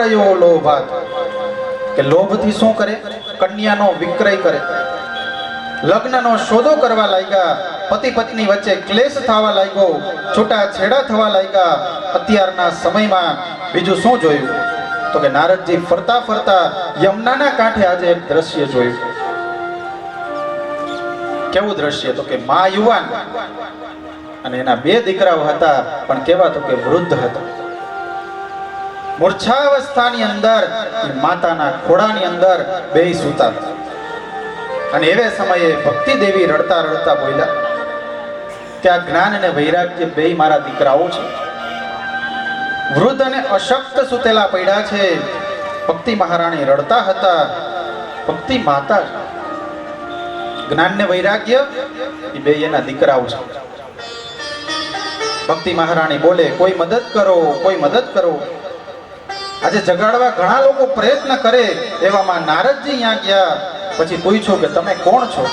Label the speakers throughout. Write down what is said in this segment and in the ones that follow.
Speaker 1: વિક્રયો લોભાત, કે લોભથી શું કરે? કન્યાનો વિક્રય કરે. લગ્નનો સોદો કરવા લાગ્યા, પતિ પત્ની વચ્ચે ક્લેશ થવા લાગ્યો, છૂટાછેડા થવા લાગ્યા. અત્યારના સમયમાં બીજું શું જોયું? તો કે નારદજી ફરતા ફરતા યમુનાના કાંઠે આજે એક દ્રશ્ય જોયું. કેવું દ્રશ્ય? તો કે મા યુવાન અને એના બે દીકરાઓ હતા, પણ કેવા? તો કે વૃદ્ધ હતા. મૂર્છાવસ્થાની અંદર માતાના ખોળાની અંદર બેય સૂતા હતા. અને એવે સમયે ભક્તિ દેવી રડતા રડતા બોલ્યા કે આ જ્ઞાન અને વૈરાગ્ય બેય મારા દીકરાઓ છે. વૃદ્ધ અને અશક્ત સુતેલા પડ્યા છે. ભક્તિ મહારાણી રડતા હતા. ભક્તિ માતા છે. જ્ઞાન ને વૈરાગ્ય એ બે એના દીકરાઓ છે. ભક્તિ મહારાણી બોલે, કોઈ મદદ કરો, કોઈ મદદ કરો. આજે જગાડવા ઘણા લોકો પ્રયત્ન કરે, એવામાં નારદજી અહીંયા ગયા. પછી પૂછ્યું કે તમે કોણ છો?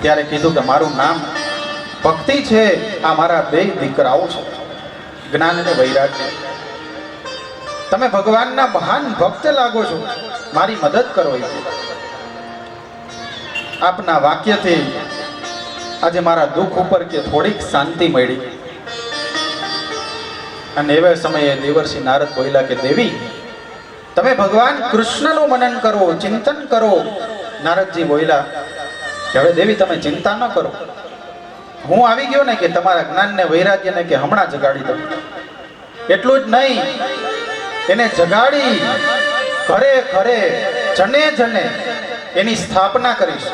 Speaker 1: ત્યારે કીધું કે મારું નામ ભક્તિ છે. આ મારા બે દીકરાઓ છે, જ્ઞાન અને વૈરાગ્ય. તમે ભગવાનના મહાન ભક્ત લાગો છો, મારી મદદ કરો. આપના વાક્યથી આજે મારા દુઃખ ઉપર કે થોડીક શાંતિ મળી. અને એવા સમયે દેવર્ષિ નારદ બોલ્યા કે દેવી, તમે ભગવાન કૃષ્ણનું મનન કરો, ચિંતન કરો. નારદજી બોલ્યા કે હવે દેવી તમે ચિંતા ન કરો, હું આવી ગયો ને કે તમારા જ્ઞાન ને વૈરાગ્ય ને કે હમણાં જગાડી દઉં. એટલું જ નહીં, એને જગાડી ઘરે ઘરે જને જને એની સ્થાપના કરીશ.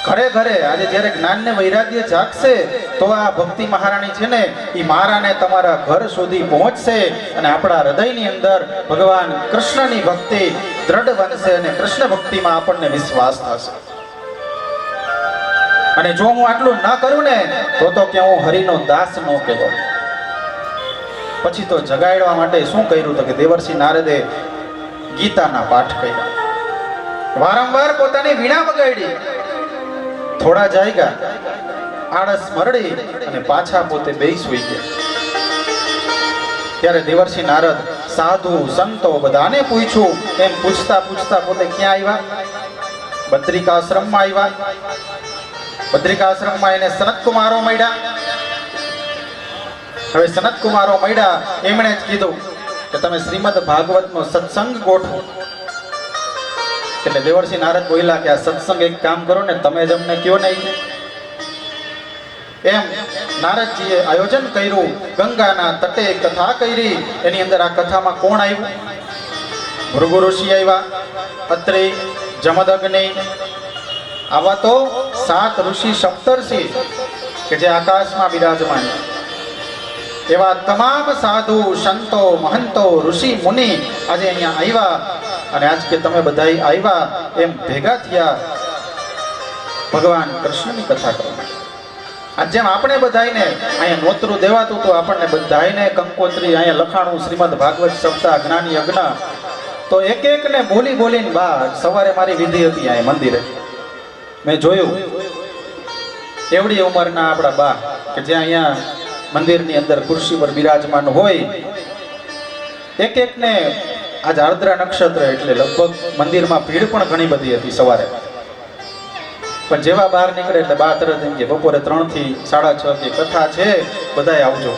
Speaker 1: ઘરે ઘરે આજે જ્યારે જ્ઞાન ને વૈરાગ્ય જાગશે તો આ ભક્તિ મહારાણી છે ને એ મારા ને તમારા ઘર સુધી પહોંચશે અને આપણા હૃદયની અંદર ભગવાન કૃષ્ણની ભક્તિ દ્રઢ બનશે અને કૃષ્ણ ભક્તિમાં આપણને વિશ્વાસ થશે. અને જો હું આટલું ના કરું ને તો કે હું હરિનો દાસ ન કહેવાય. પછી તો જગાડવા માટે શું કર્યું? તો કે દેવર્ષિ નારદે ગીતાના પાઠ કર્યા, વારંવાર પોતાની વીણા વગાડી. થોડા જાયગા, આળસ મરડી અને પાછા પોતે બેય સૂઈ ગયા. ત્યારે દેવર્ષિ નારદ સાધુ સંતો બધાને પૂછ્યું. એમ પૂછતા પૂછતા પોતે ક્યાં આવ્યા? બદ્રિકાશ્રમમાં આવ્યા. બદ્રિકાશ્રમમાં એને સનત કુમારો મળ્યા. હવે સનત કુમારો મળ્યા, એમણે જ કીધું કે તમે શ્રીમદ ભાગવતનો સત્સંગ ગોઠવો. એટલે દેવર્ષિ નારદ બોલ્યા કે આ સત્સંગ એક કામ કરો ને, તમે જ અમને કયો નહીં. એમ નારદજીએ આયોજન કર્યું. ગંગાના તટે કથા કરી. એની અંદર આ કથામાં કોણ આવ્યું? ભૃગુ ઋષિ આવ્યા, અત્રે, જમદગ્નિ. આવા તો 7 ઋષિ સપ્તર્ષિ કે જે આકાશમાં બિરાજમાન. એવા તમામ સાધુ સંતો મહંતો ઋષિ મુનિ આજે અહીંયા આવ્યા. અને આજ કે તમે બધા આવ્યા એમ ભેગા થયા ભગવાન કૃષ્ણની કથા કરવા. આજ જેમ આપણે બધાને અહીંયા નોતરું દેવાતું તો આપણને બધાને કંકોત્રી અહીંયા લખાણું શ્રીમદ ભાગવત સપ્તાહ જ્ઞાની યજ્ઞ, તો એક એકને બોલી બોલીને બા સવારે મારી વિધિ હતી અહીંયા મંદિરે. મેં જોયું એવડી ઉંમરના આપણા બા કે જે અહીંયા મંદિરની અંદર ખુરશી પર બિરાજમાન હોય, એક એકને આજ આર્દ્રા નક્ષત્ર એટલે લગભગ મંદિરમાં ભીડ પણ ઘણી બધી હતી સવારે. પણ જેવા બહાર નીકળે એટલે બા તરત એમ કે બપોરે 3 થી 6:30 કે કથા છે, બધાય આવજો.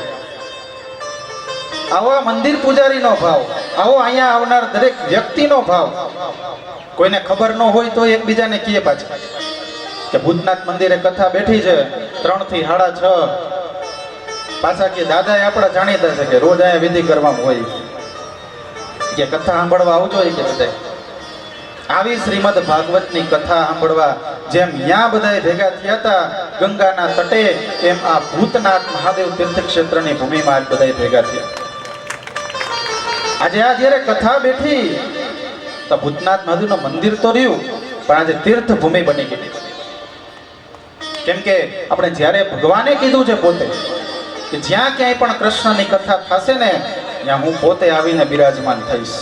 Speaker 1: આવો મંદિર પૂજારીનો ભાવ, આવો અહીંયા આવનાર દરેક વ્યક્તિનો ભાવ. કોઈને ખબર ન હોય તો એકબીજાને કહે પાછા કે ભૂતનાથ મંદિરે કથા બેઠી છે 3 થી 6:30. પાછા કે દાદા એ આપણા જાણીતા છે કે રોજ અહીંયા વિધિ કરવામાં હોય, કે કથા સાંભળવા આવજો. કે બધા આવી શ્રીમદ ભાગવતની કથા સાંભળવા જેમ ત્યાં બધા ભેગા થયા હતા ગંગાના તટે, એમ આ ભૂતનાથ મહાદેવ તીર્થ ક્ષેત્રની ભૂમિમાં આજ બધા ભેગા થયા. આજે આ જ્યારે કથા બેઠી તો ભૂતનાથ મહાદેવનું મંદિર તો રહ્યું, પણ આજે તીર્થ ભૂમિ બની ગઈ. કેમ કે આપણે જ્યારે ભગવાને કીધું છે પોતે કે જ્યાં ક્યાંય પણ કૃષ્ણની કથા થશે ને ત્યાં હું પોતે આવીને બિરાજમાન થઈશ.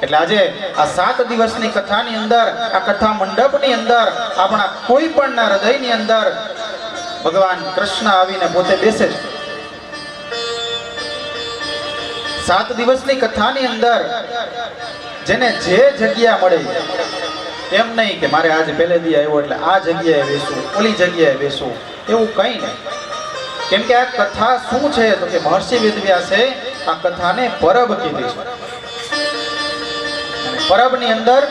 Speaker 1: એટલે આજે આ 7 દિવસની કથાની અંદર, આ કથા મંડપની અંદર આપણા કોઈ પણના હૃદયની અંદર ભગવાન કૃષ્ણ આવીને પોતે બેસે છે. 7 દિવસની કથાની અંદર જેને જે જગ્યા મળે એમ નહીં કે મારે આજે પહેલે દી આવ્યો એટલે આ જગ્યાએ બેસવું, ઓલી જગ્યાએ બેસવું, એવું કંઈ નહીં. કેમ કે આ કથા શું છે તો કે મહર્ષિ વેદવ્યાસે આ કથાને પરબ કીધી છે. અને પરબની અંદર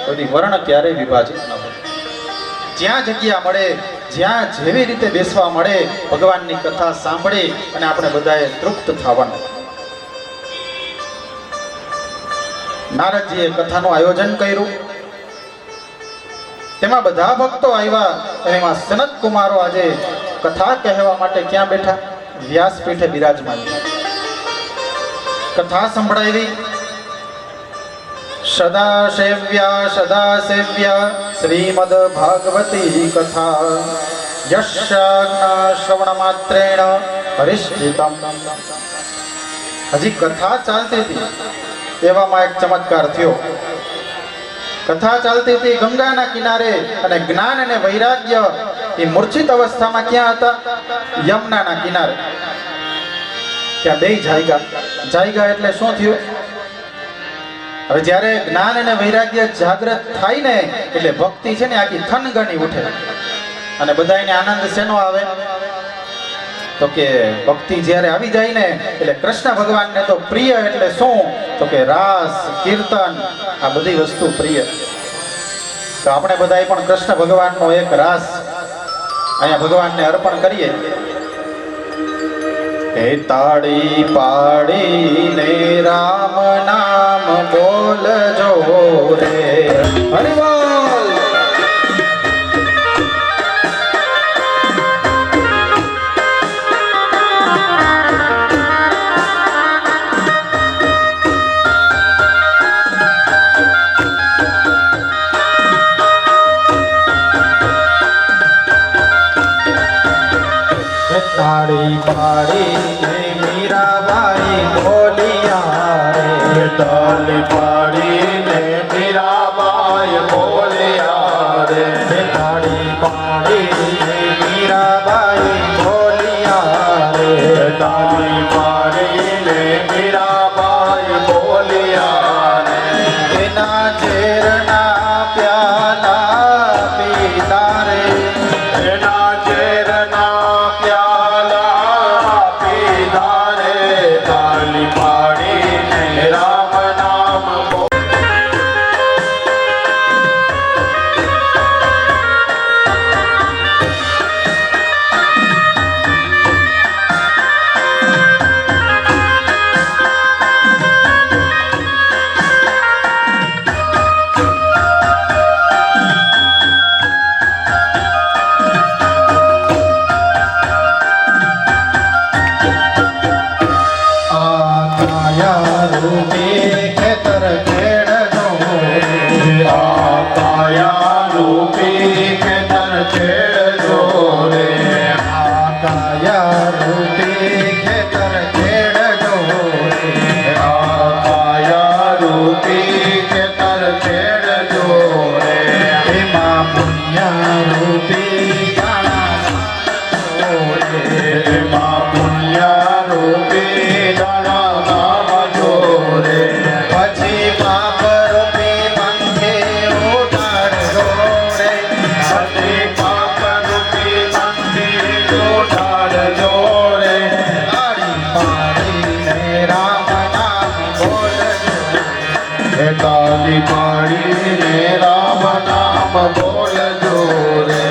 Speaker 1: બધી વર્ણ ક્યારેય વિભાજિત ન હોય. જ્યાં જગ્યા મળે, જ્યાં જેવી રીતે બેસવા મળે, ભગવાનની કથા સાંભળી અને આપણે બધાએ તૃપ્ત થવાનું. નારદજીએ કથાનું આયોજન કર્યું. તેમાં બધા ભક્તો આવ્યા અને એમાં સનત કુમારો આજે કથા કહેવા માટે ક્યાં બેઠા? વ્યાસપીઠે બિરાજમાન. કથા સંભળાવી. સદા સેવ્યા શ્રીમદ ભાગવતી કથા યશ્યાજ્ઞા શ્રવણ માત્રેણ હરિષ્ઠિતમ. હજી કથા ચાલતી હતી એવામાં એક ચમત્કાર થયો. કથા ચાલતી હતી ગંગાના કિનારે અને જ્ઞાન અને વૈરાગ્ય એ મૂર્છિત અવસ્થામાં ક્યાં હતા? યમુનાના કિનારે. ત્યાં બે જાયગા એટલે શું થયું? હવે જ્યારે જ્ઞાન અને વૈરાગ્ય જાગૃત થાય ને એટલે ભક્તિ છે ને આખી થનગની ઉઠે. અને બધાને આનંદ શેનો આવે? તો કે ભક્તિ જ્યારે આવી જાય ને એટલે કૃષ્ણ ભગવાનને તો પ્રિય એટલે શું? તો કે રાસ, કીર્તન, આ બધી વસ્તુ પ્રિય. તો આપણે બધાએ પણ કૃષ્ણ ભગવાનનો એક રાસ અહીંયા ભગવાનને અર્પણ કરીએ. હે તાળી પાડીને રામ નામ બોલજો રે. હરિ બોલ. તાળી પાડીને મીરાબાઈ બોલિયા રે.
Speaker 2: તાળી પાડીને મીરાબાઈ બોલ્યા રે.
Speaker 1: તાળી પાડીને મીરાબાઈ બોલિયા રે.
Speaker 2: તાળી પાડીને મીરાબાઈ બોલ્યા રે.
Speaker 1: એના ઝેરના પ્યાલા પીતા રે.
Speaker 2: એના ઝેરના પ્યાલા પીધા રે. તાળી પાડીને રામ નામ બોલ.
Speaker 1: ખેતર ખેડજો રે.
Speaker 2: આ કાયા રૂપી ખેતર ખેડજો રે.
Speaker 1: આ કાયા રૂપી ખેતર ખેડજો રે.
Speaker 2: આ કાયા રૂપી ખેતર ખેડજો રે.
Speaker 1: એમાં પુણ્ય રૂપી દાણા રે.
Speaker 2: એમાં પુણ્ય રૂપી દાણા નાખજો રે.
Speaker 1: પછી પાપ રૂપી પંખે ઉડાડજો રે.
Speaker 2: પછી પાપ રૂપી મંદિર ઉડાડજો રે.
Speaker 1: તાળી પાડીને રામ નામ બોલજો.
Speaker 2: એ તાળી પાડીને રામ નામ બોલજો રે.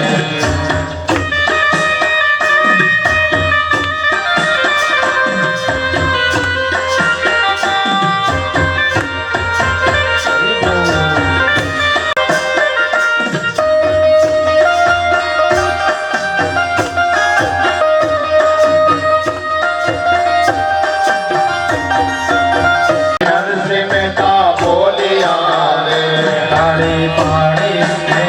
Speaker 2: નરસિંહ મહેતા બોલ્યા રે.
Speaker 1: તાળી પાડીને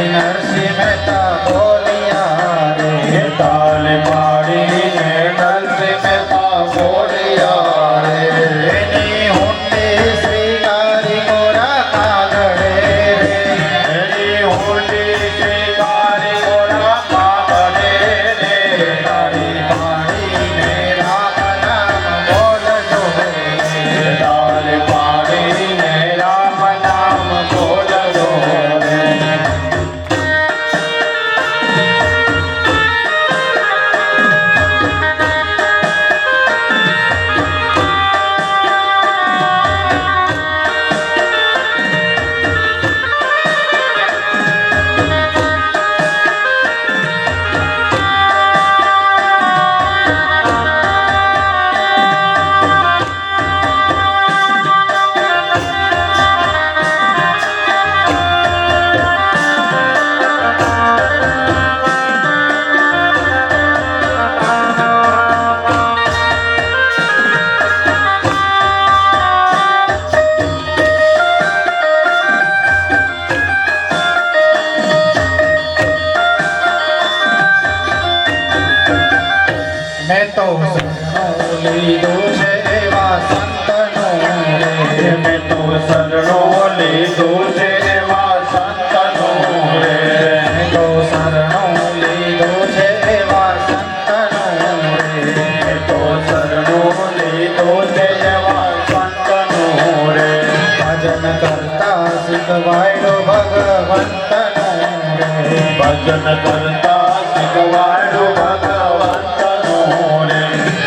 Speaker 1: શીખવાડ્યો ભગવંતનું રે
Speaker 2: ભજન કરતા શીખવાડ્યું ભગવંતનું રે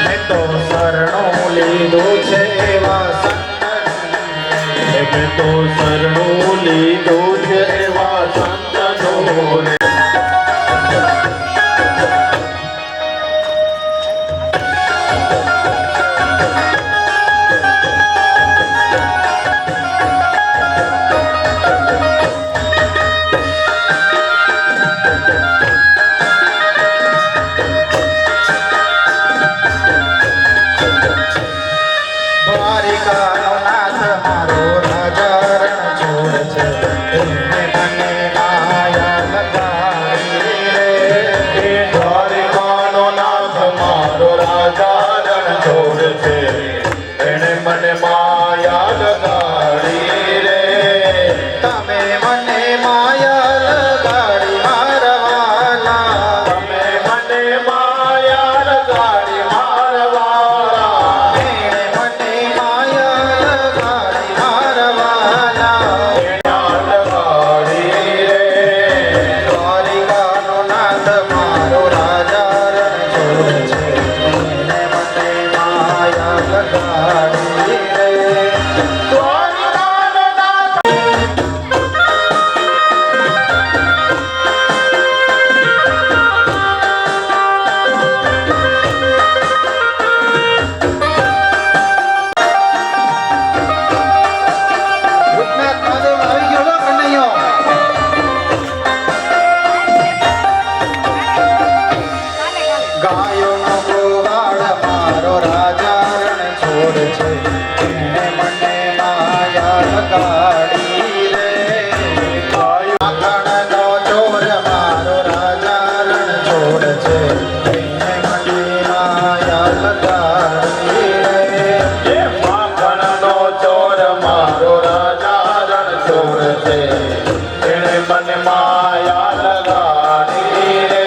Speaker 1: મેં તો શરણું લીધું છે એવા સંતનું
Speaker 2: મેં તો શરણું લીધું છે એવા સંતનું રે
Speaker 1: દ્વારિકાનો નાથ મારો રાજા રણછોડ છે એને મને માયા લગાડી રે
Speaker 2: એ દ્વારિકાનો નાથ મારો રાજા રણછોડ છે એણે મને માયા લગાડી રે
Speaker 1: તમે મને માયા લગાડી મારવાલા
Speaker 2: તમે મને માયા લગાડી મારવાળા
Speaker 1: એણે મને માયા લગાડી મારવાલા
Speaker 2: એના લગાડી રે
Speaker 1: દ્વારિકાનો નાથ મારો રાજા રણછોડ છે એને મને માયા લગાડી રે
Speaker 2: દ્વારિકાનો નાથ
Speaker 1: ભૂતનાથ મહાદેવ આવી ગયો લો કનૈયો ગાયોનો ગોવાળ મારો રાજા રણછોડ છે એને મને માયા લગાડી રે માખણનો ચોર મારો રાજા રણછોડ છે એને મને માયા લગાડી રે
Speaker 2: એ માખણનો ચોર મારો રાજા રણછોડ છે એણે મને માયા લગાડી રે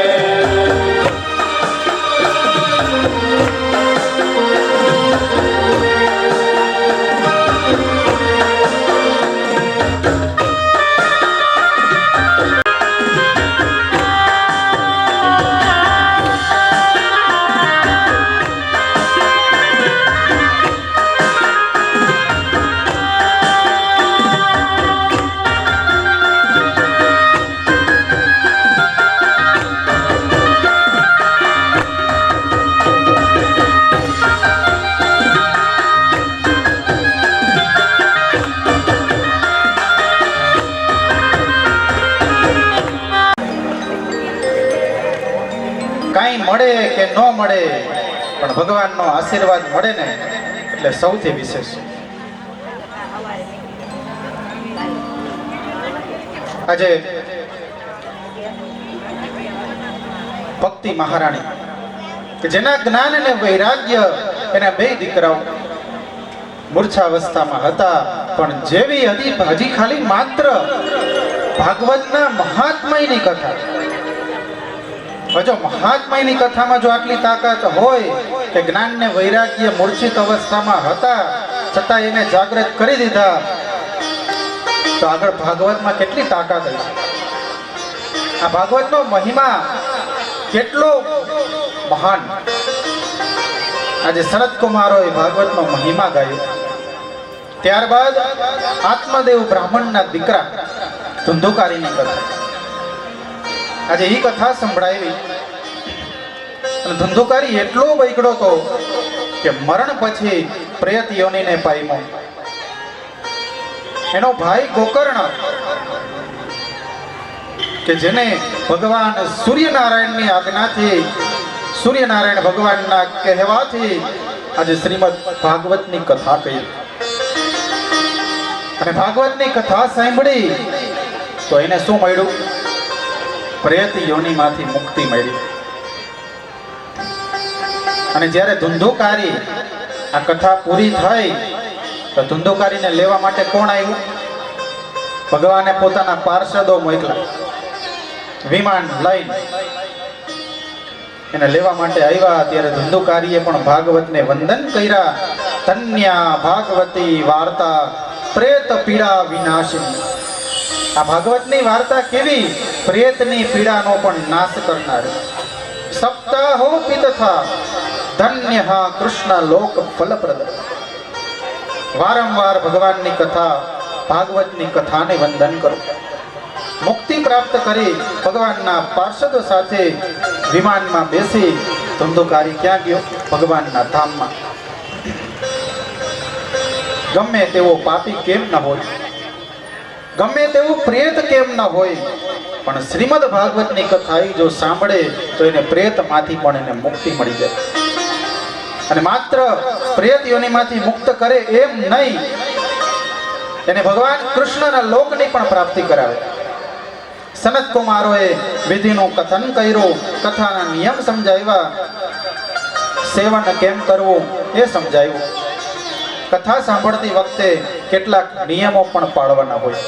Speaker 1: કાંઈ મળે કે ન મળે પણ ભગવાનનો આશીર્વાદ મળે ને એટલે સૌથી વિશેષ. આજે ભક્તિ મહારાણી કે જેના જ્ઞાન અને વૈરાગ્ય એના બે દીકરાઓ મૂર્છાવસ્થામાં હતા પણ જેવી હજી ખાલી માત્ર ભાગવતના મહાત્મયની કથા, જો મહાત્માની કથામાં જો આટલી તાકાત હોય કે જ્ઞાન ને વૈરાગ્ય મૂર્છિત અવસ્થામાં હતા છતાં એને જાગૃત કરી દીધા, તો આગળ ભાગવતમાં કેટલી તાકાત હશે. આ ભાગવતનો મહિમા કેટલો મહાન. આજે શરદ કુમારોએ ભાગવતનો મહિમા ગાયો. ત્યારબાદ આત્મદેવ બ્રાહ્મણના દીકરા ધુંધુકારીની કથા, આજે એ કથા સંભળાવી. અને ધુંધુકારી એટલો બગડો હતો કે મરણ પછી પ્રેત યોનિને પામ્યો. એનો ભાઈ ગોકર્ણ કે જેને ભગવાન સૂર્યનારાયણની આજ્ઞાથી, સૂર્યનારાયણ ભગવાનના કહેવાથી આજે શ્રીમદ ભાગવતની કથા કહી. અને ભાગવતની કથા સાંભળી તો એને શું મળ્યું? પ્રેત યોનિમાંથી મુક્તિ મળી. અને જ્યારે ધુંધુકારી આ કથા પૂરી થઈ તો ધુંધુકારીને લેવા માટે કોણ આવ્યું? ભગવાને પોતાના પાર્ષદો મોકલા, વિમાન લઈને એને લેવા માટે આવ્યા. ત્યારે ધુંધુકારીએ પણ ભાગવતને વંદન કર્યા. ધન્યા ભાગવતી વાર્તા પ્રેત પીડા વિનાશિની. આ ભાગવતની વાર્તા કેવી? પ્રેતની પીડાનો પણ નાશ કરનાર. સપ્તાહો પિતથા ધન્ય કૃષ્ણ લોક ફલપ્રદ. વારંવાર ભગવાનની કથા, ભાગવતની કથાને વંદન કરો. મુક્તિ પ્રાપ્ત કરી ભગવાનના પાર્ષદો સાથે વિમાનમાં બેસી ધંધોકારી ક્યાં ગયો? ભગવાનના ધામમાં. ગમે તેવો પાપી કેમ ન હોય, ગમે તેવું પ્રેત કેમ ન હોય, પણ શ્રીમદ ભાગવતની કથા જો સાંભળે તો એને પ્રેતમાંથી પણ એને મુક્તિ મળી જાય. અને માત્ર પ્રેત યોનિમાંથી મુક્ત કરે એમ નહીં, એને ભગવાન કૃષ્ણના લોકની પણ પ્રાપ્તિ કરાવે. સનત કુમારોએ વિધિનું કથન કર્યું, કથાના નિયમ સમજાવ્યા, સેવન કેમ કરવું એ સમજાવ્યું. કથા સાંભળતી વખતે કેટલાક નિયમો પણ પાળવાના હોય.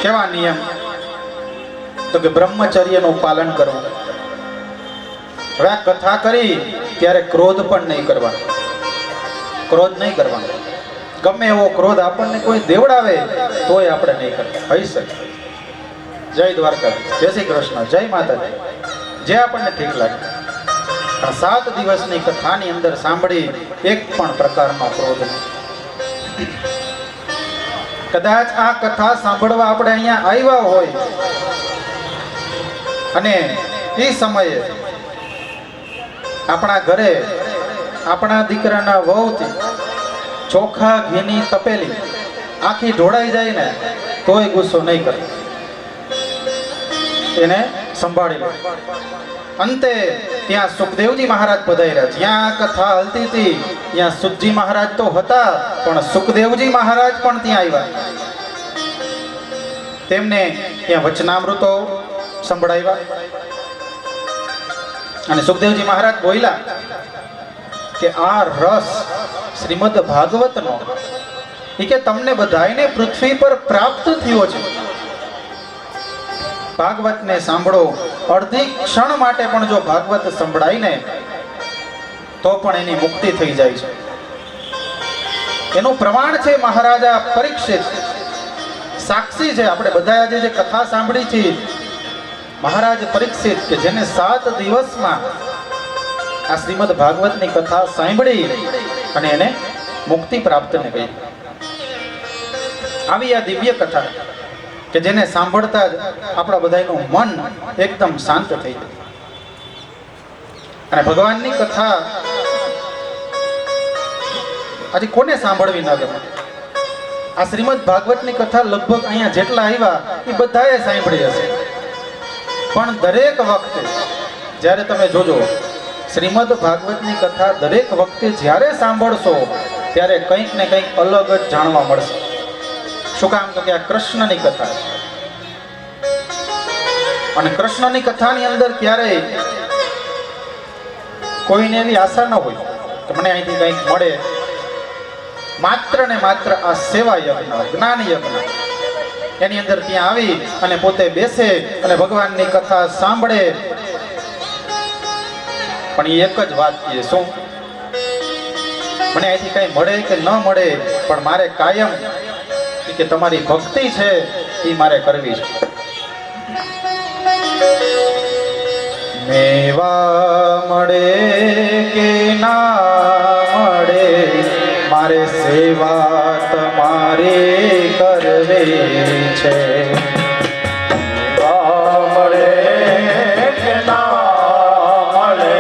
Speaker 1: કેવા નિયમ? તો કે બ્રહ્મચર્યનું પાલન કરવું. હવે આ કથા કરી ત્યારે ક્રોધ પણ નહીં કરવાનો. ક્રોધ નહીં કરવાનો. ગમે એવો ક્રોધ આપણને કોઈ દેવડાવે તોય આપણે નહીં કરતા. હઈ શકે. જય દ્વારકા, જય શ્રી કૃષ્ણ, જય માતાજી, જે આપણને ઠીક લાગે. 7 દિવસની કથાની અંદર સાંભળી એક પણ પ્રકારનો ક્રોધ નહીં. કદાચ આ કથા સાંભળવા આપણે અહીંયા આવ્યા હોય અને એ સમયે આપણા ઘરે આપણા દીકરાના વહુથી ચોખા ઘીની તપેલી આખી ઢોળાઈ જાય ને તોય ગુસ્સો નહીં કરે, એને સંભાળી લે. અંતે ત્યાં સુખદેવજી મહારાજ પધાર્યા. જ્યાં કથા હલતી હતી ત્યાં સુખજી મહારાજ તો હતા, પણ સુખદેવજી મહારાજ પણ ત્યાં આવ્યા. તેમને ત્યાં વચનામૃતો સંભળાવ્યા અને સુખદેવજી મહારાજ બોલ્યા કે આ રસ શ્રીમદ ભાગવતનો એ કે તમને બધાને પૃથ્વી પર પ્રાપ્ત થયો છે. ભાગવતને સાંભળો. અડધી ક્ષણ માટે પણ જો ભાગવત સંભળાય ને તો પણ એની મુક્તિ થઈ જાય છે. એનું પ્રમાણ છે મહારાજા પરીક્ષિત, સાક્ષી છે. આપણે બધા આજે જે કથા સાંભળી છે, મહારાજ પરીક્ષિત કે જેને 7 દિવસમાં આ શ્રીમદ ભાગવતની કથા સાંભળી અને એને મુક્તિ પ્રાપ્ત ને કરી. આવી આ દિવ્ય કથા કે જેને સાંભળતા જ આપણા બધાનું મન એકદમ શાંત થઈ જાય. અને ભગવાનની કથા આજે કોને સાંભળવી ન ગમે? આ શ્રીમદ ભાગવતની કથા લગભગ અહીંયા જેટલા આવ્યા એ બધાએ સાંભળી હશે, પણ દરેક વખતે જ્યારે તમે જોજો શ્રીમદ ભાગવતની કથા દરેક વખતે જ્યારે સાંભળશો ત્યારે કંઈક ને કંઈક અલગ જ જાણવા મળશે. શું કામ? તો કે આ કૃષ્ણની કથા છે અને કૃષ્ણની કથાની અંદર ક્યારેય કોઈને એવી આશા ન હોય કે મને અહીંથી કંઈક મળે. માત્ર ને માત્ર આ સેવા યજ્ઞ, જ્ઞાન યજ્ઞ, એની અંદર ત્યાં આવી અને પોતે બેસે અને ભગવાનની કથા સાંભળે. પણ એ એક જ વાત કહે, શું? મને અહીંથી કંઈ મળે કે ન મળે, પણ મારે કાયમ કે તમારી ભક્તિ છે એ મારે કરવી છે. મેવા મળે કે ના મળે, મારે સેવા તમારી કરવી છે.
Speaker 2: મેવા મળે કે ના મળે,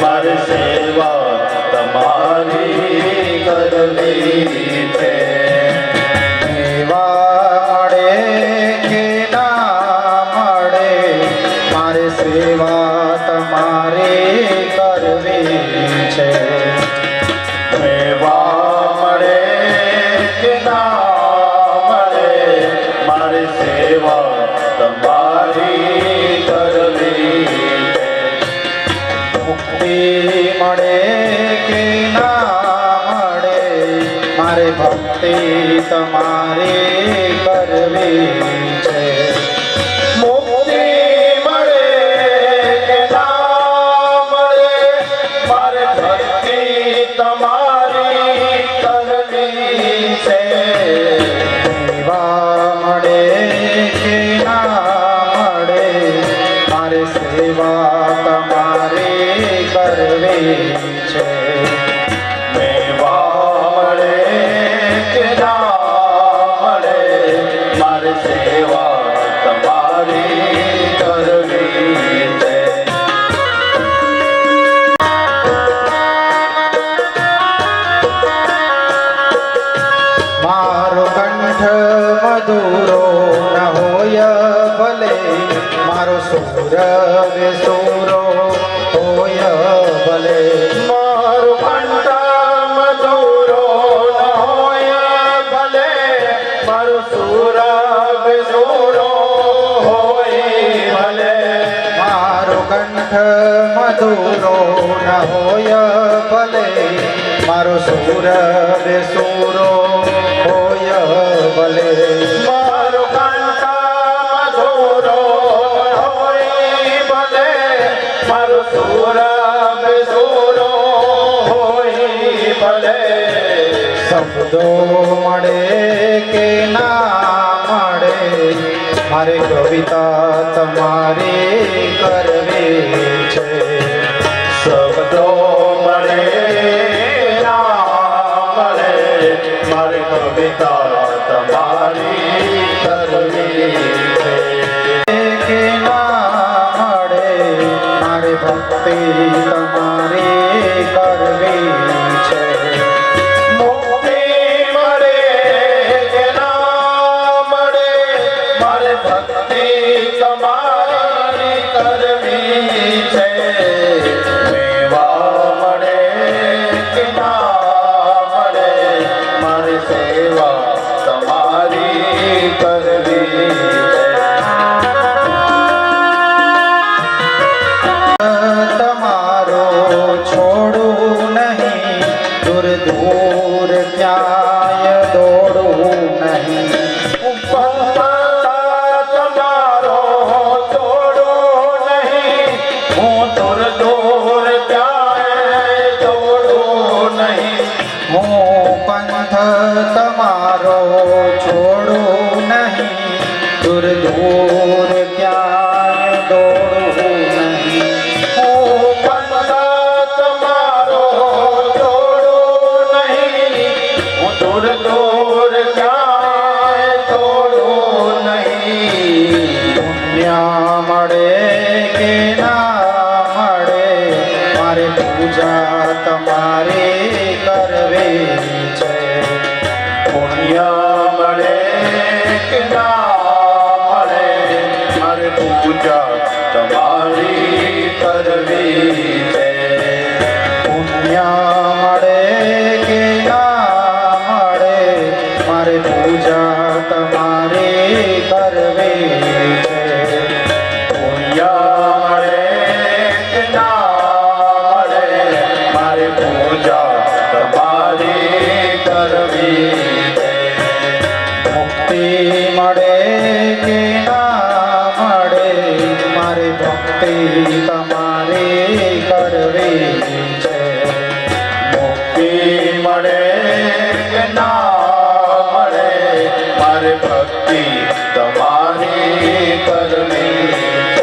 Speaker 2: મારે સેવા તમારી કરવી છે.
Speaker 1: સેવા તમારે કરવી છે.
Speaker 2: મેવા મળે કે ના મળે, મારી સેવા તમારી કરવી છે.
Speaker 1: મુક્તિ મળે કે ના મળે, મારે ભક્તિ તમારી કરવી છે.
Speaker 2: તમારી
Speaker 1: કરવી છે.
Speaker 2: મેવા મળે કે ના મળે મારે સેવા તમારી કરવી છે.
Speaker 1: મારો કંઠ મધુરો ન હોય ભલે, મારો સુર બેસુરો હોય ભલે.
Speaker 2: મારો કંઠ મધુરો ન હોય ભલે મારો સુર બેસુરો હોય ભલે.
Speaker 1: મારો કંઠ મધુરો ન હોય ભલે, મારો સુર બેસુરો હોય ભલે.
Speaker 2: મારો કંઠ મધુરો હોય ભલે મારો સુર બેસુરો હોય ભલે.
Speaker 1: શબ્દો મળે કે ના મળે, મારે કવિતા તમારી કરવી છે.
Speaker 2: શબ્દો મળે ના મળે મારે કવિતા તમારી કરવી છે.
Speaker 1: કે ના મળે, મારે ભક્તિ તમારી કરવી છે.
Speaker 2: મુક્તિ મળે કે ના મળે મારે ભક્તિ તમારી કરવી છે. મેવા મળે કે ના મળે મારે સેવા તમારી કરવી છે.
Speaker 1: તમારો છોડું નહીં, દૂર દૂર ક્યાંય દોડું નહીં.
Speaker 2: તમારો છોડો નહીં, હું દૂર દૂર ક્યાંય દોડું નહીં.
Speaker 1: હું પંથ તમારો છોડું નહીં, દૂર દૂર ક્યાંય દોડું નહીં.
Speaker 2: હું પંથ તમારો છોડું નહીં, હું દૂર દૂર ક્યાંય દોડું નહીં.
Speaker 1: પુણ્ય મળે કે ના મળે, મારે પૂજા તમારી કરવી છે.
Speaker 2: પુણ્ય મળે કે ના મળે મારે પૂજા તમારી કરવી છે.
Speaker 1: પુણ્ય મળે કે ના મળે, મારે પૂજા તમારી કરવી છે.
Speaker 2: પુણ્ય મળે કે ના મળે મારે પૂજા તમારી કરવી છે.
Speaker 1: મુક્તિ મળે કે ના મળે, મારે ભક્તિ તમારી કરવી છે.
Speaker 2: મુક્તિ મળે કે ના મળે મારે ભક્તિ તમારી કરવી છે.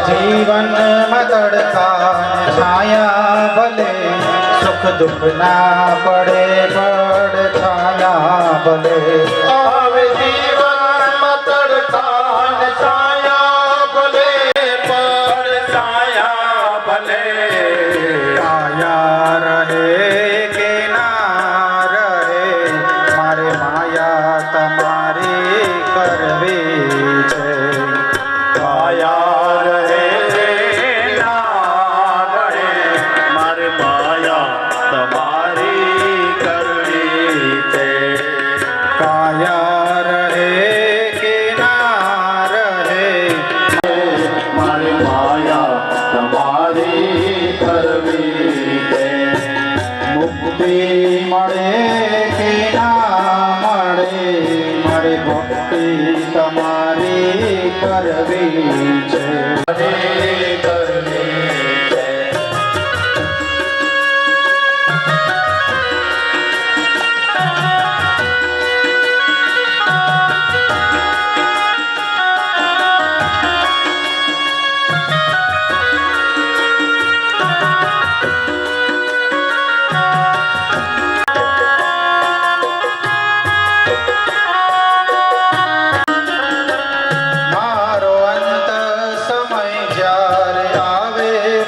Speaker 1: જીવનમાં તડકા ને છાયા ભલે, સુખ દુઃખ ના પડે પડ છાયા ભલે.
Speaker 2: આવે જીવનમાં તડકા ને છાયા ભલે પડ છાયા ભલે.
Speaker 1: છાયા રહે કે ના રહે, મારે માયા તમારી કરવી છે.
Speaker 2: કાયા રહે ના રહે મારે માયા તમારી કરવી છે.
Speaker 1: કાયા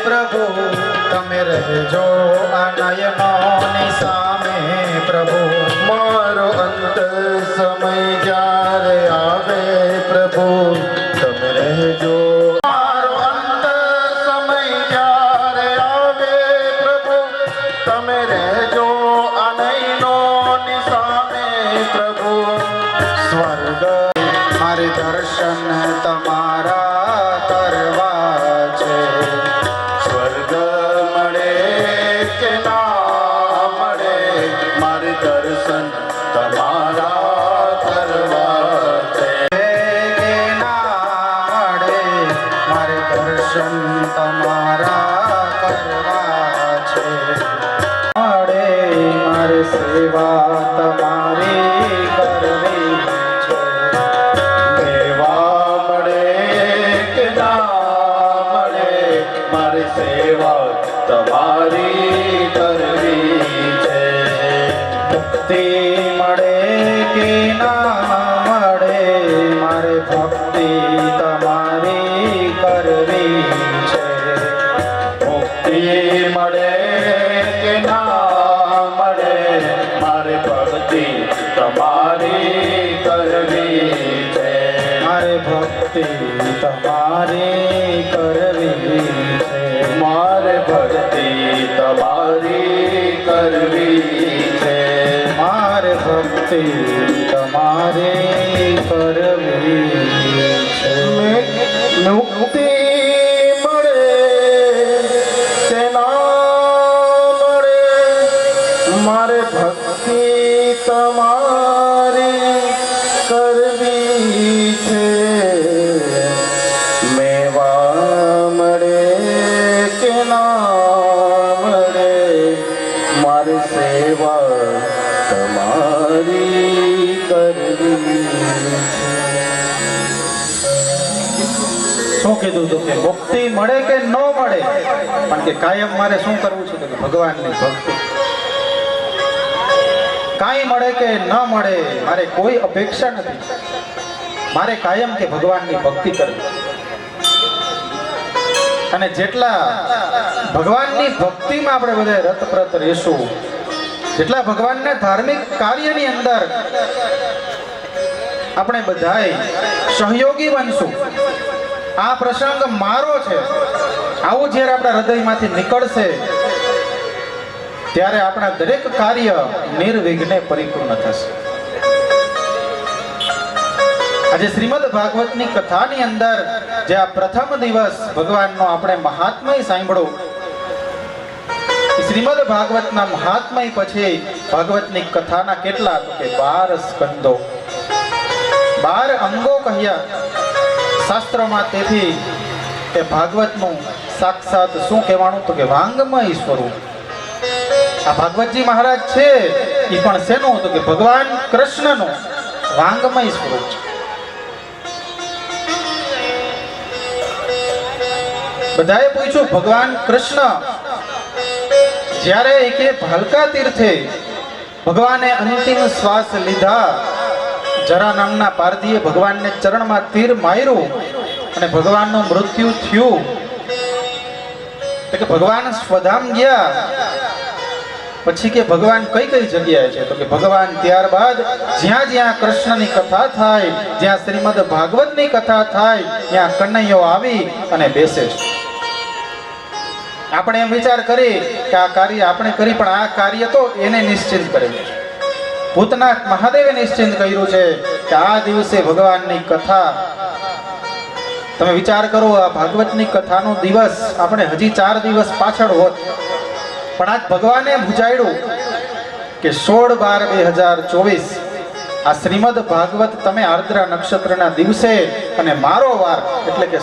Speaker 1: પ્રભુ તમે રહેજો આ નયનોની સામે પ્રભુ.
Speaker 2: મારો અંત સમય જ્યારે આવે પ્રભુ તમે રહેજો. મારો અંત સમય જ્યારે આવે પ્રભુ તમે રહેજો. આ નયનોની સામે પ્રભુ.
Speaker 1: સ્વર્ગ મારે દર્શન તમારા કરવા છે.
Speaker 2: સ્વર્ગ મળે કે ના મળે મારે દર્શન તમારા કરવા છે.
Speaker 1: કે ના મળે મારે દર્શન તમારા કરવા છે. મળે મારે સેવા તમારી કરવી છે.
Speaker 2: સેવા મળે કે ના મળે મારી સેવા તમારી કરવી છે.
Speaker 1: મુક્તિ મળે કે ના મળે મારે ભક્તિ તમારી કરવી છે.
Speaker 2: મુક્તિ મળે કે ના મળે મારે ભક્તિ તમારી કરવી છે.
Speaker 1: મારે ભક્તિ તમારી કરવી છે.
Speaker 2: મારે ભક્તિ તમારી કરવી છે.
Speaker 1: મારે ભક્તિ તમારી કરવી છે.
Speaker 2: મુક્તિ મળે કે ના મળે મારે ભક્તિ તમારી કરવી છે. મેવા મળે કે ના મળે મારી સેવા તમારી કરવી છે.
Speaker 1: શું કીધું તું કે મુક્તિ મળે કે ન મળે પણ કે કાયમ મારે શું કરવું છે તો કે ભગવાનની ભક્તિ. કાંઈ મળે કે ન મળે મારે કોઈ અપેક્ષા નથી. મારે કાયમ કે ભગવાનની ભક્તિ કરવી. અને જેટલા ભગવાનની ભક્તિમાં આપણે બધા રતપ્રત રહેશું, જેટલા ભગવાનના ધાર્મિક કાર્યની અંદર આપણે બધાય સહયોગી બનશું. આ પ્રસંગ મારો છે આવું જ્યારે આપણા હૃદયમાંથી નીકળશે ત્યારે આપણા દરેક કાર્ય નિર્વિઘ્ને પરિપૂર્ણ થશે. આજે શ્રીમદ ભાગવતની કથાની અંદર જે આ પ્રથમ દિવસ ભગવાનનો આપણે મહાત્મય સાંભળ્યો, શ્રીમદ ભાગવતના મહાત્મય પછી ભાગવતની કથાના કેટલા તો કે 12 સ્કંદો, 12 અંગો કહ્યા શાસ્ત્રોમાં. તેથી એ ભાગવતનું સાક્ષાત શું કહેવાનું તો કે વાંગમય સ્વરૂપ. આ ભાગવતજી મહારાજ છે એ પણ શેનું તો કે ભગવાન કૃષ્ણનું વાંગમય સ્વરૂપ છે. બધાએ પૂછ્યું ભગવાન કૃષ્ણ જ્યારે એકે ભાલકા તીર્થે ભગવાને અંતિમ શ્વાસ લીધા, જરા નામના પારધીએ ભગવાનને ચરણમાં તીર માર્યું અને ભગવાનનું મૃત્યુ થયું. તો કે ભગવાન સ્વધામ ગયા પછી કે ભગવાન કઈ કઈ જગ્યાએ છે તો કે ભગવાન ત્યારબાદ જ્યાં જ્યાં કૃષ્ણની કથા થાય, જ્યાં શ્રીમદ ભાગવતની કથા થાય ત્યાં કનૈયો આવી અને બેસે છે. આપણે એમ વિચાર કરી કે આ કાર્ય આપણે કરી પણ આ કાર્ય તો એને નિશ્ચિત કરેલું છે. ભૂતનાથ મહાદેવે નિશ્ચિત કર્યું છે કે આ દિવસે ભગવાનની કથા. તમે વિચાર કરો આ ભાગવતની કથાનો દિવસ આપણે હજી 4 દિવસ પાછળ હોત, પણ આજ ભગવાને બુજાડ્યું કે 16/12/2024 આ શ્રીમદ ભાગવત તમે આર્દ્રા નક્ષત્રના દિવસે અને મારો વાર એટલે કે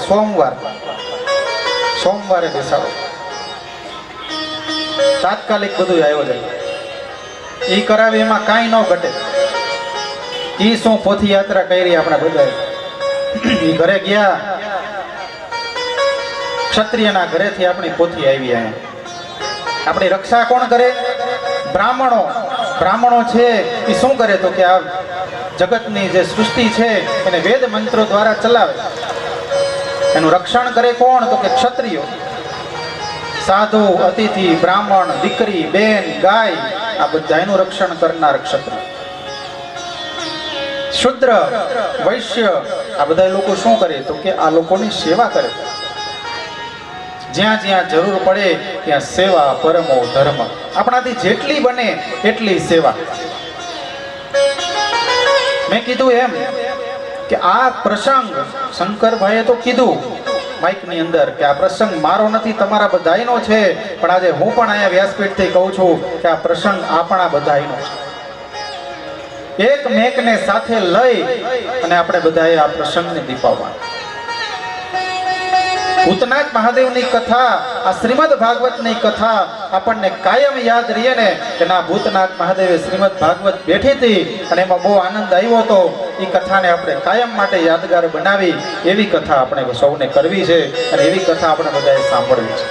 Speaker 1: સોમવારે બેસાડો. તાત્કાલિક બધું આવ્યો જાય. ઈ કરાવે એમાં કાંઈ ન ઘટે. ઈ શું પોથી યાત્રા કરી આપણે બધા. ઈ ઘરે ગયા, ક્ષત્રિયના ઘરેથી આપણી પોથી આવી અહીંયા. આપણી રક્ષા કોણ કરે? બ્રાહ્મણો. બ્રાહ્મણો છે એ શું કરે તો કે આ જગતની જે સૃષ્ટિ છે એને વેદ મંત્રો દ્વારા ચલાવે. એનું રક્ષણ કરે કોણ તો કે ક્ષત્રિયો. સાધુ, અતિથિ, બ્રાહ્મણ, દીકરી, બેન, ગાય, આ બધાનું રક્ષણ કરનાર ક્ષત્રિય. શુદ્ર, વૈશ્ય, આ બધા લોકો શું કરે તો કે આ લોકોની સેવા કરે. જ્યાં જ્યાં જરૂર પડે ત્યાં સેવા પરમો ધર્મ. આપણાથી જેટલી બને એટલી સેવા. મેં કીધું એમ કે આ પ્રસંગ શંકરભાઈએ તો કીધું માઇકની અંદર કે આ પ્રસંગ મારો નથી, તમારા બધાયનો છે. પણ આજે હું પણ અહીંયા વ્યાસપીઠથી કહું છું કે આ પ્રસંગ આપણા બધાયનો છે. એક મેકને સાથે લઈ અને આપણે બધાએ આ પ્રસંગને દીપાવવા. ભૂતનાથ મહાદેવની કથા, આ શ્રીમદ ભાગવતની કથા આપણને કાયમ યાદ રહીએ ને કે ના, ભૂતનાથ મહાદેવે શ્રીમદ ભાગવત બેઠી હતી અને એમાં બહુ આનંદ આવ્યો હતો. એ કથાને આપણે કાયમ માટે યાદગાર બનાવી એવી કથા આપણે સૌને કરવી છે અને એવી કથા આપણે બધાએ સાંભળવી છે.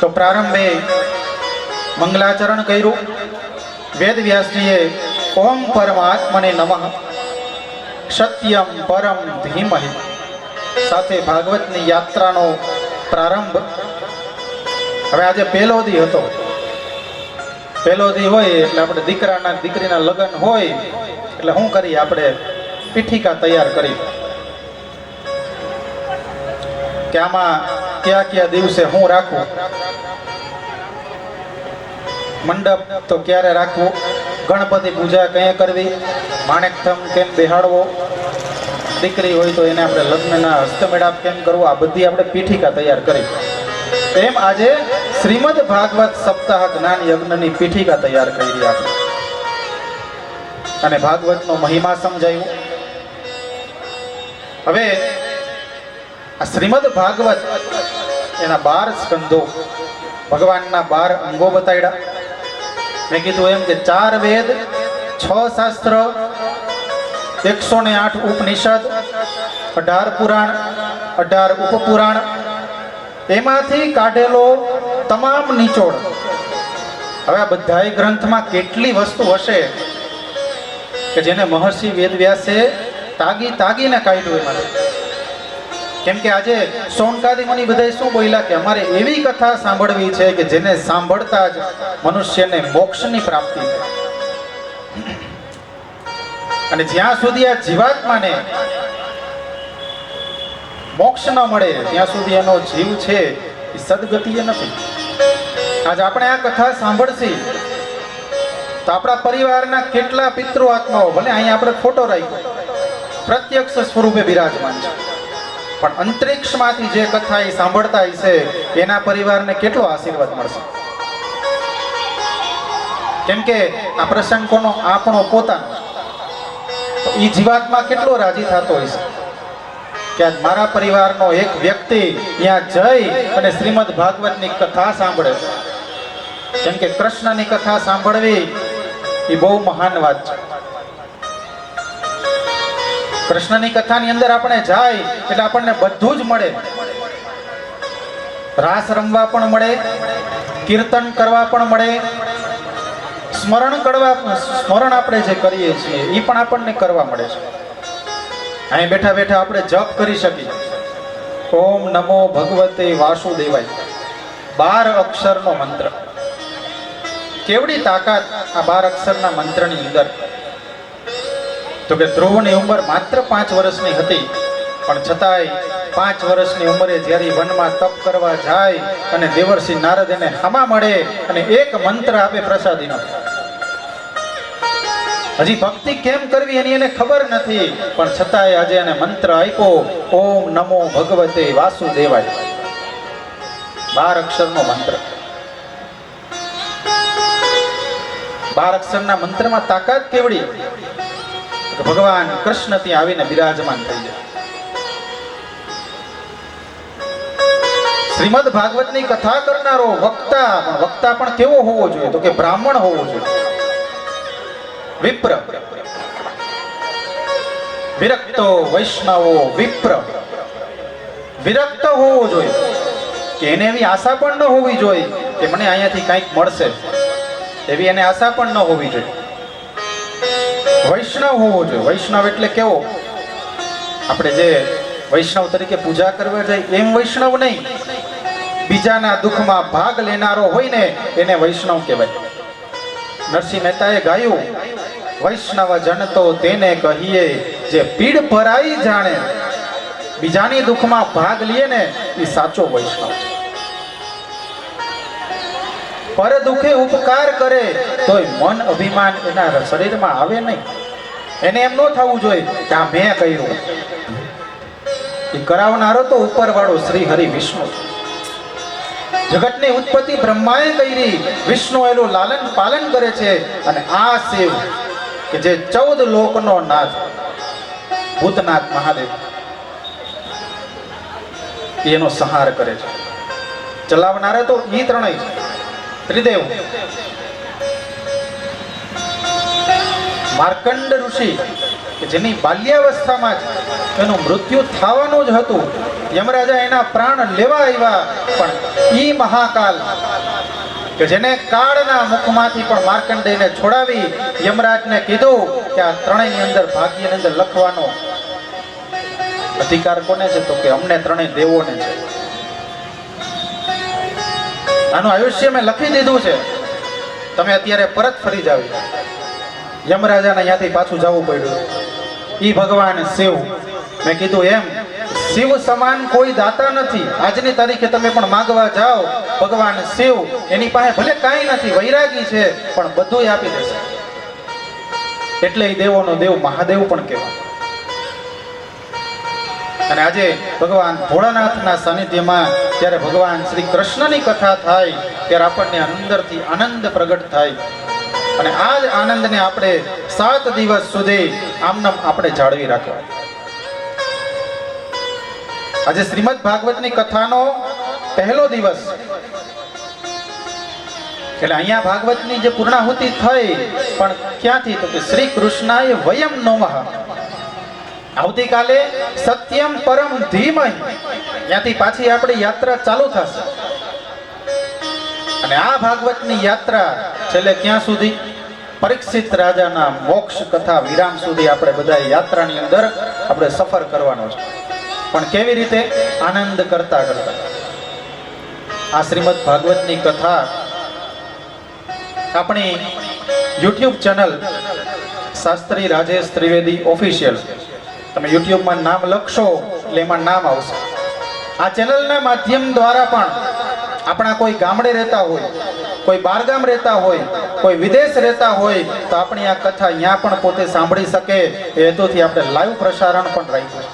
Speaker 1: તો પ્રારંભે મંગલાચરણ કર્યું. વેદ વ્યાસજીએ ઓમ પરમાત્મને નમઃ સત્યમ પરમ ધીમહિ સાથે ભાગવતની યાત્રાનો પ્રારંભ. હવે આજે પહેલો દી હતો. પહેલો દી હોય એટલે આપણે દીકરીના લગ્ન હોય એટલે શું કરીએ, આપણે પીઠિકા તૈયાર કરી કે આમાં કયા કયા દિવસે હું રાખું, મંડપ તો ક્યારે રાખવું, ગણપતિ પૂજા ક્યાં કરવી, માણેકથમ કેમ બેહાડવો, દીકરી હોય તો એને આપણે લગ્નના હસ્તમેળાપ કેમ કરવો, આ બધી આપણે પીઠિકા તૈયાર કરી. એમ આજે શ્રીમદ ભાગવત સપ્તાહ જ્ઞાન યજ્ઞની પીઠિકા તૈયાર કરી આપણે અને ભાગવતનો મહિમા સમજાયું. હવે આ શ્રીમદ ભાગવત એના 12 સ્કંદો, ભગવાનના 12 અંગો બતાડ્યા. મેં કીધું એમ કે 4 વેદ, 6 શાસ્ત્ર, 108 ઉપનિષદ, 18 પુરાણ, 18 ઉપપુરાણ, એમાંથી કાઢેલો તમામ નિચોડ. હવે આ બધાય ગ્રંથમાં કેટલી વસ્તુ હશે કે જેને મહર્ષિ વેદવ્યાસે તાગીને કાઢ્યું એમાં. કેમ કે આજે સોનકાદી મુનિ બધા શું બોલ્યા કે અમારે એવી કથા સાંભળવી છે કે જેને સાંભળતા જ મનુષ્યને મોક્ષની પ્રાપ્તિ થાય. અને જ્યાં સુધી આ જીવાત્માને મોક્ષ ન મળે ત્યાં સુધી એનો જીવ છે એ સદગતિએ નથી. આજ આપણે આ કથા સાંભળશી તો આપણા પરિવારના કેટલા પિતૃ આત્માઓ, ભલે અહીંયા આપણે ફોટો રાખ્યો, પ્રત્યક્ષ સ્વરૂપે બિરાજમાન છે, પણ અંતરિક્ષમાંથી જે કથા એ સાંભળતા હશે એના પરિવારને કેટલો આશીર્વાદ મળશે. કેમ કે આ પ્રસંગ કોનો? આપણો પોતાનો. તો એ જીવાત્મા કેટલો રાજી થતો હશે કે આજ મારા પરિવારનો એક વ્યક્તિ ત્યાં જઈ અને શ્રીમદ ભાગવતની કથા સાંભળે. કેમ કે કૃષ્ણની કથા સાંભળવી એ બહુ મહાન વાત છે. કૃષ્ણની કથાની અંદર આપણે જાય એટલે આપણને બધું જ મળે. રાસ રમવા પણ મળે, કીર્તન કરવા પણ મળે, સ્મરણ આપણે જે કરીએ છીએ એ પણ આપણને કરવા મળે છે. અહીં બેઠા બેઠા આપણે જપ કરી શકીએ. ઓમ નમો ભગવતે વાસુદેવાય, 12 અક્ષરનો મંત્ર. કેવડી તાકાત આ 12 અક્ષરના મંત્રની અંદર. તો કે ધ્રુવની ઉંમર માત્ર 5 વર્ષની હતી, પણ છતાંય 5 વર્ષની ઉંમરે જ્યારે વનમાં તપ કરવા જાય અને દેવર્ષિ નારદ એને હમા મળે અને એક મંત્ર આપે પ્રસાદીનો. હજી ભક્તિ કેમ કરવી એની એને ખબર નથી, પણ છતાંય આજે એને મંત્ર આપ્યો, ઓમ નમો ભગવતે વાસુદેવાય, 12 અક્ષરનો મંત્ર. 12 અક્ષરના મંત્રમાં તાકાત કેવડી કે ભગવાન કૃષ્ણ ત્યાં આવીને બિરાજમાન થઈ જાય. શ્રીમદ ભાગવતની કથા કરનારો વક્તા પણ કેવો હોવો જોઈએ? તો કે બ્રાહ્મણ હોવો જોઈએ, વિપ્ર. વિરક્તો વૈષ્ણવો વિપ્ર, વિરક્ત હોવો જોઈએ કે એને એવી આશા પણ ન હોવી જોઈએ કે મને અહીંયાથી કંઈક મળશે, એવી એને આશા પણ ન હોવી જોઈએ. વૈષ્ણવ હોવો જોઈએ. વૈષ્ણવ એટલે કેવો? આપણે જે વૈષ્ણવ તરીકે પૂજા કરવા જાય એમ વૈષ્ણવ નહીં, બીજાના દુઃખમાં ભાગ લેનારો હોય ને એને વૈષ્ણવ કહેવાય. નરસિંહ મહેતાએ ગાયું, વૈષ્ણવ જન તો તેને કહીએ જે પીડ પરાઈ જાણે. બીજાની દુઃખમાં ભાગ લે ને એ સાચો વૈષ્ણવ છે. પર દુઃખે ઉપકાર કરે તોય મન અભિમાન એના શરીરમાં આવે નહીં. એને એમ ન થવું જોઈએ કે આ મેં કર્યું. એ કરાવનારો તો ઉપરવાળો શ્રી હરિ વિષ્ણુ. જગતની ઉત્પત્તિ બ્રહ્માએ કરી, વિષ્ણુ એનું લાલન પાલન કરે છે. અને આ શિવ કે જે 14 લોકનો નાથ, ભૂતનાથ મહાદેવ, એનો સંહાર કરે છે. ચલાવનારા તો એ ત્રણેય છે, ત્રિદેવ. માર્કંડ ઋષિ કે જેની બાલ્યાવસ્થામાં જ એનું મૃત્યુ થવાનું જ હતું. યમરાજા એના પ્રાણ લેવા આવ્યા, પણ ઈ મહાકાલ કે જેને કાળના મુખમાંથી પણ માર્કંડેયને છોડાવી યમરાજને કીધું કે આ ત્રણેયની અંદર ભાગ્યની અંદર લખવાનો અધિકાર કોને છે? તો કે અમને ત્રણેય દેવોને છે. આનું આયુષ્ય મેં લખી દીધું છે, તમે અત્યારે પરત ફરી જાવ. યમરાજાને અહીંયાથી પાછું જવું પડ્યું. ઈ ભગવાન શિવ, મેં કીધું એમ શિવ સમાન કોઈ દાતા નથી. આજની તારીખે તમે પણ માંગવા જાઓ, ભગવાન શિવ એની પાસે ભલે કાંઈ નથી, વૈરાગી છે, પણ બધું આપી દેશે. એટલે એ દેવોનો દેવ મહાદેવ પણ કહેવાય. અને આજે ભગવાન ભોળાનાથના સાનિધ્યમાં જ્યારે ભગવાન શ્રી કૃષ્ણની કથા થાય ત્યારે આપણને અંદરથી આનંદ પ્રગટ થાય. અને આ જ આનંદને આપણે 7 દિવસ સુધી આમનામ આપણે જાળવી રાખવા. આજે શ્રીમદ ભાગવતની કથાનો પહેલો દિવસ, એટલે અહીંયા ભાગવતની જે પૂર્ણાહુતિ થઈ પણ ક્યાંથી? તો કે શ્રી કૃષ્ણાય વયમ નમઃ. આવતીકાલે સત્યમ પરમ ધીમહિ, ત્યાંથી પાછી આપણી યાત્રા ચાલુ થશે. અને આ ભાગવતની યાત્રા છેલ્લે ક્યાં સુધી? પરીક્ષિત રાજાના મોક્ષ કથા વિરામ સુધી આપણે બધા યાત્રાની અંદર આપણે સફર કરવાનો છે. પણ કેવી રીતે? આનંદ કરતા કરતા. આ શ્રીમદ ભાગવતની કથા આપણી YouTube channel Shastri Rajesh Trivedi official, તમે યુટ્યુબમાં નામ લખશો એટલે એમાં નામ આવશે. આ ચેનલના માધ્યમ દ્વારા પણ આપણા કોઈ ગામડે રહેતા હોય, કોઈ બહારગામ રહેતા હોય, કોઈ વિદેશ રહેતા હોય, તો આપણી આ કથા અહીંયા પણ પોતે સાંભળી શકે એ હેતુથી આપણે લાઈવ પ્રસારણ પણ રાખ્યું.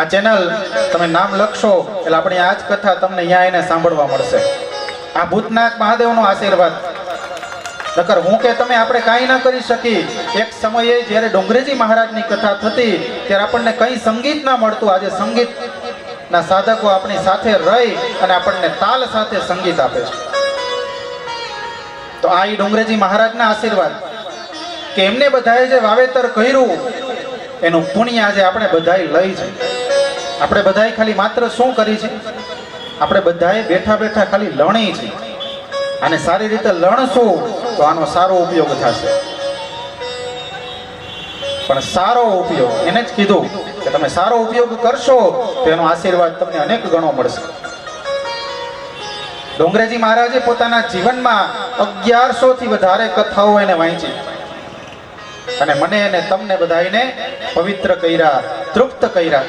Speaker 1: આ ચેનલ તમે નામ લખશો એટલે આપણી આ જ કથા તમને અહીંયા એને સાંભળવા મળશે. આ ભૂતનાથ મહાદેવનો આશીર્વાદ. નકર હું કે તમે આપણે કાંઈ ના કરી શકી. એક સમયે જ્યારે ડોંગરેજી મહારાજની કથા થતી ત્યારે આપણને કંઈ સંગીત ના મળતું. આજે સંગીતના સાધકો આપણી સાથે રહી અને આપણને તાલ સાથે સંગીત આપે છે. તો આ ડોંગરેજી મહારાજના આશીર્વાદ કે એમને બધાએ જે વાવેતર કર્યું એનું પુણ્ય આજે આપણે બધાએ લઈ છે. આપણે બધાએ ખાલી માત્ર શું કરી છે? આપણે બધાએ બેઠા બેઠા ખાલી લણી છે. અને સારી રીતે લણશું તો આનો સારો ઉપયોગ થશે. પણ સારો ઉપયોગ, એને જ કીધું કે તમે સારો ઉપયોગ કરશો તો એનો આશીર્વાદ તમને અનેક ગણો મળશે. ડોંગરેજી મહારાજે પોતાના જીવનમાં 1100 થી વધારે કથાઓ એને વાંચી અને મને અને તમને બધાને પવિત્ર કર્યા, તૃપ્ત કર્યા.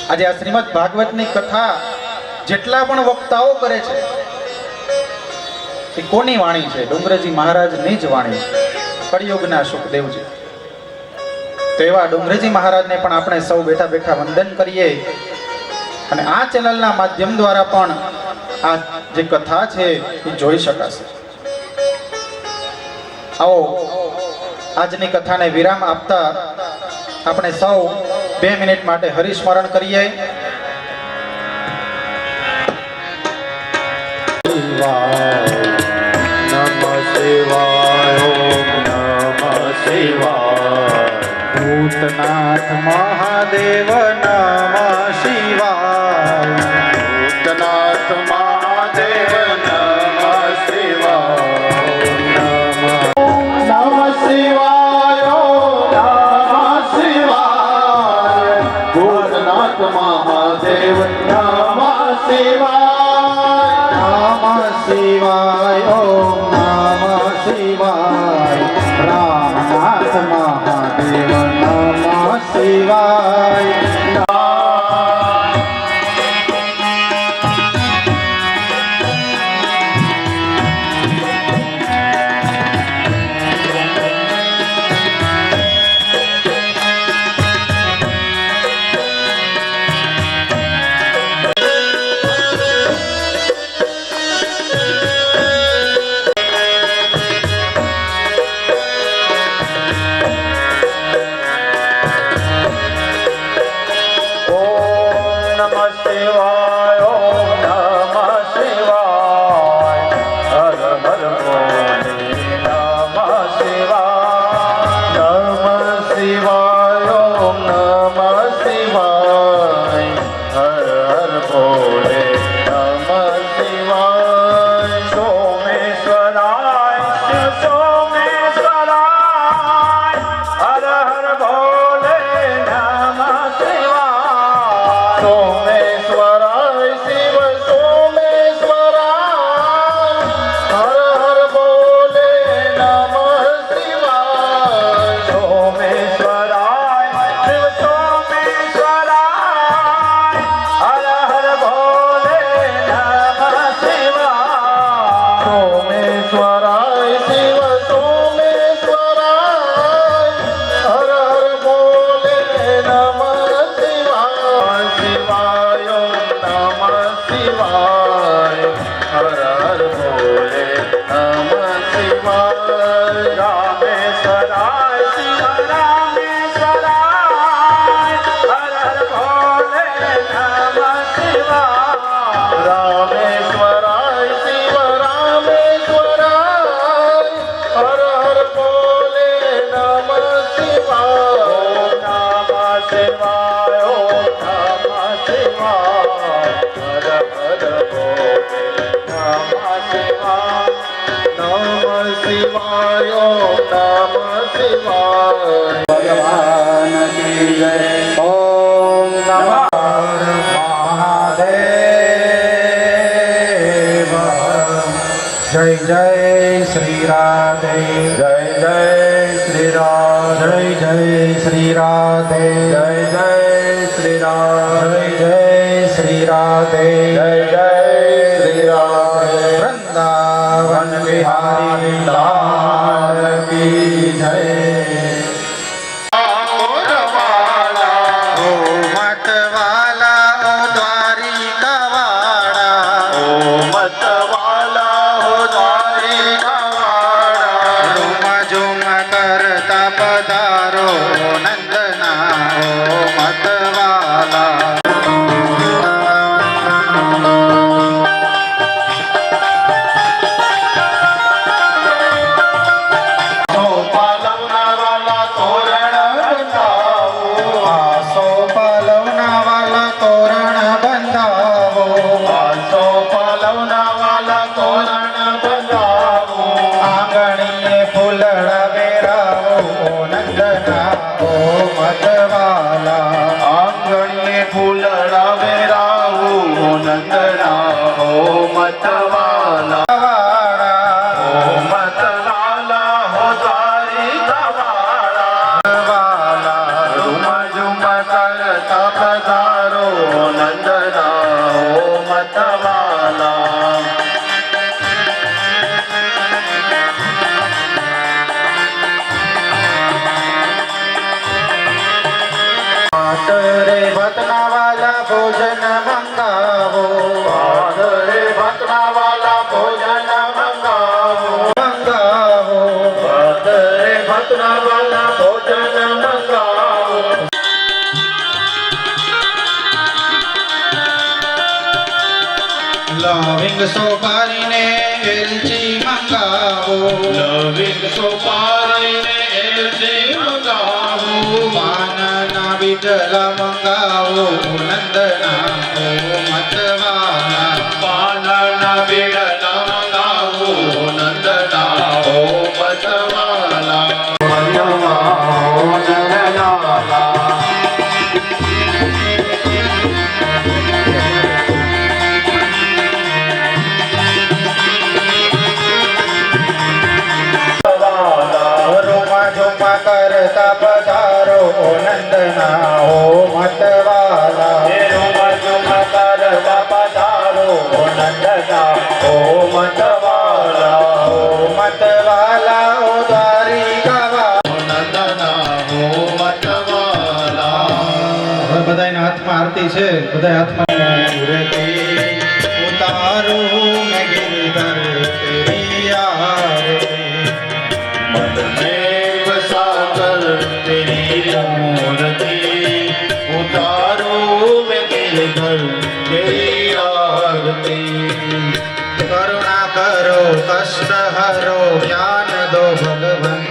Speaker 1: આજે આ શ્રીમદ ભાગવતની કથા જેટલા પણ વક્તાઓ કરે છે એ કોની વાણી છે? ડોંગરેજી મહારાજની જ વાણી છે, કળિયુગના સુખદેવજી. તો એવા ડોંગરેજી મહારાજને પણ આપણે સૌ બેઠા બેઠા વંદન કરીએ. અને આ ચેનલના માધ્યમ દ્વારા પણ આ જે કથા છે એ જોઈ શકાશે. આવો આજની કથાને વિરામ આપતા આપણે સૌ 2 મિનિટ માટે હરિસ્મરણ કરીએ.
Speaker 2: નમઃ શિવાય, ઓમ નમઃ શિવાય.
Speaker 1: ભૂતનાથ મહાદેવ નમઃ શિવાય.
Speaker 2: ભૂતનાથ મહાદેવ નમઃ શિવાય. નમઃ શિવાય, નમઃ શિવાય. ભૂતનાથ મહાદેવ નમઃ શિવાય.
Speaker 1: શિવાય ઓમ નમઃ શિવાય રામનાથ મહાદેવ નમઃ શિવાય ભગવાન કી જય. ઓમ નમઃ મહાદેવ. જય જય શ્રી રાધે. જય જય શ્રી રાધે. જય જય શ્રી રાધે. જય જય શ્રી રાધે. જય શ્રી રાધે. જય જય શ્રી રાધે. વૃંદાવન વિહારી લાલ કી જય. ભોજન મંગાવો. રે ભટના વાલા ભોજન મંગાવો. મંગાવો. રે ભટના વાલા ભોજન મંગાવો. લવિંગ સોપારીને એલચી મંગાવો. લવિંગ સોપારીને એલચી મંગાવો. પાનના બીજલા મંગાવો. નંદના ઓ મતવાલા. પાનના બીજલા મંગાવો. નંદના ઓ મતવાલા.
Speaker 2: મોડા પધારો નંદના ઓ મતવાલા
Speaker 1: ઓ મતવાલા ઓ દ્વારિકાવા
Speaker 2: નંદના ઓ મતવાલા.
Speaker 1: હવે બધાના હાથમાં આરતી છે. બધા હાથમાં મૂર્તિ ઉતારો મેં ગિરધર તેરી આરતી.
Speaker 2: मन में बसा कर तेरी मूर्ति उतारो मैं गिरधर तेरी आरती.
Speaker 1: करुणा करो कष्ट हरो ज्ञान दो भगवन.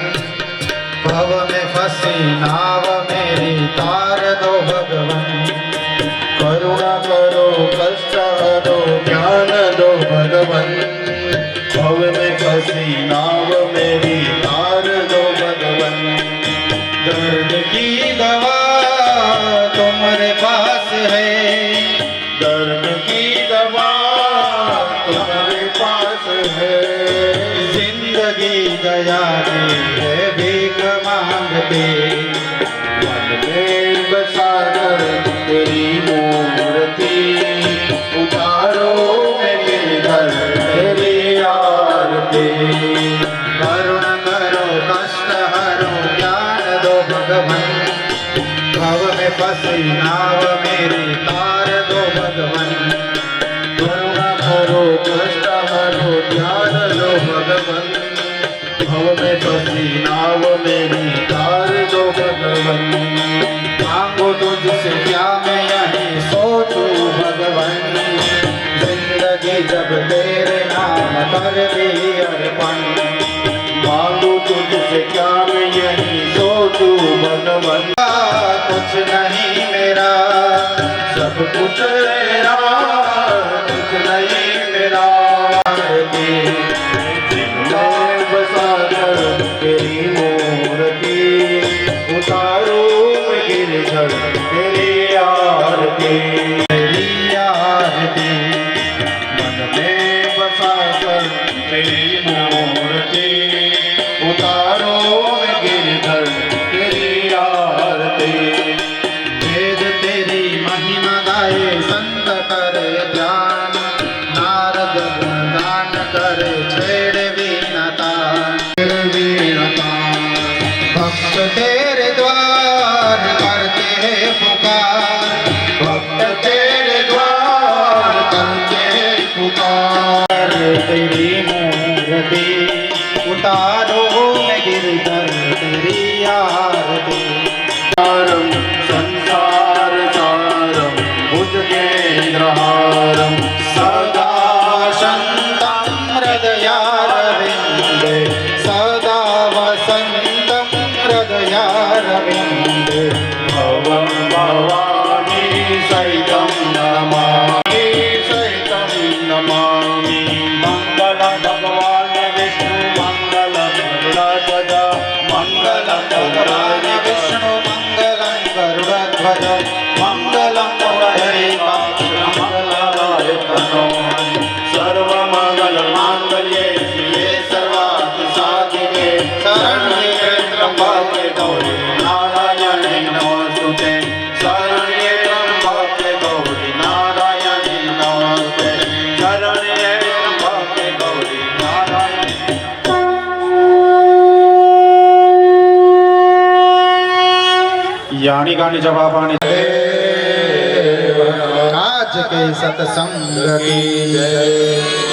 Speaker 1: भव में फंसी नाव मेरी तार दो भगवन.
Speaker 2: करुणा करो कष्ट हरो ज्ञान दो भगवन. भव में फंसी नाव मेरी तार दो भगवन.
Speaker 1: दर्द की दवा तुम्हारे पास है.
Speaker 2: दर्द की दवा तुम्हारे पास है.
Speaker 1: जिंदगी दया की है भीख मांगते.
Speaker 2: मन में बसा कर तेरी मूर्ति उतारो मैं गिरधर तेरी आरती.
Speaker 1: करुण करो कष्ट हरो ज्ञान दो भगवन. भव में फंसी नाव मेरी तार दो भगवन.
Speaker 2: करुणा करो कष्ट हरो ध्यान लो भगवन. भव में फंसी नाव मेरी तार दो भगवन.
Speaker 1: मांगो तुझसे क्या मैं यही सोचूं भगवन. जिंदगी जब तेरे नाम कर दी अर्पण.
Speaker 2: मांगू तुझसे क्या मैं यही सोचूं भगवन.
Speaker 1: कुछ नहीं मेरा
Speaker 2: सब कुछ तेरा कुछ नहीं मेरा. मैं बसा कर तेरी मूर्ति उतारो मैं गिरधर तेरी आरती.
Speaker 1: तेरी आरती.
Speaker 2: मन में बसा कर तेरी मूर्ति उतारो मैं गिरधर तेरी आरती.
Speaker 1: वेद तेरी महिमा गाए संत करे ध्यान. नारद गुणगान करे छेड़ वीणता. भक्त तेरे द्वार करते हैं पुकार.
Speaker 2: भक्त तेरे द्वार करते हैं पुकार.
Speaker 1: तेरी मूर्ति उतारो मैं गिरधर तेरी आरती.
Speaker 2: सारं संसार सारं भुजगेन्द्रहारं
Speaker 1: सदा वसन्तं हृदयारविन्दे. सदा वसन्तं हृदयारविन्दे.
Speaker 2: भवं भवानी सहितं नमामि सहितं नमामि. मङ्गलं भगवान् विष्णु मङ्गलं गरुडध्वज मङ्गलं
Speaker 1: भगवान् विष्णु मंगलं गरुडध्वज. मंगलं पुंडरीकाक्ष
Speaker 2: मंगलाय तनो. सर्वमङ्गलमाङ्गल्ये शिवे सर्वार्थसाधिके शरण्ये त्र्यम्बके गौरी नारायणे नमोस्तुते. शरण्ये त्र्यम्बके गौरी नारायणे नमोस्तुते. शरण्ये त्र्यम्बके गौरी नारायणे.
Speaker 1: यानी गानी जवाबानी आज के सत्संग की जय.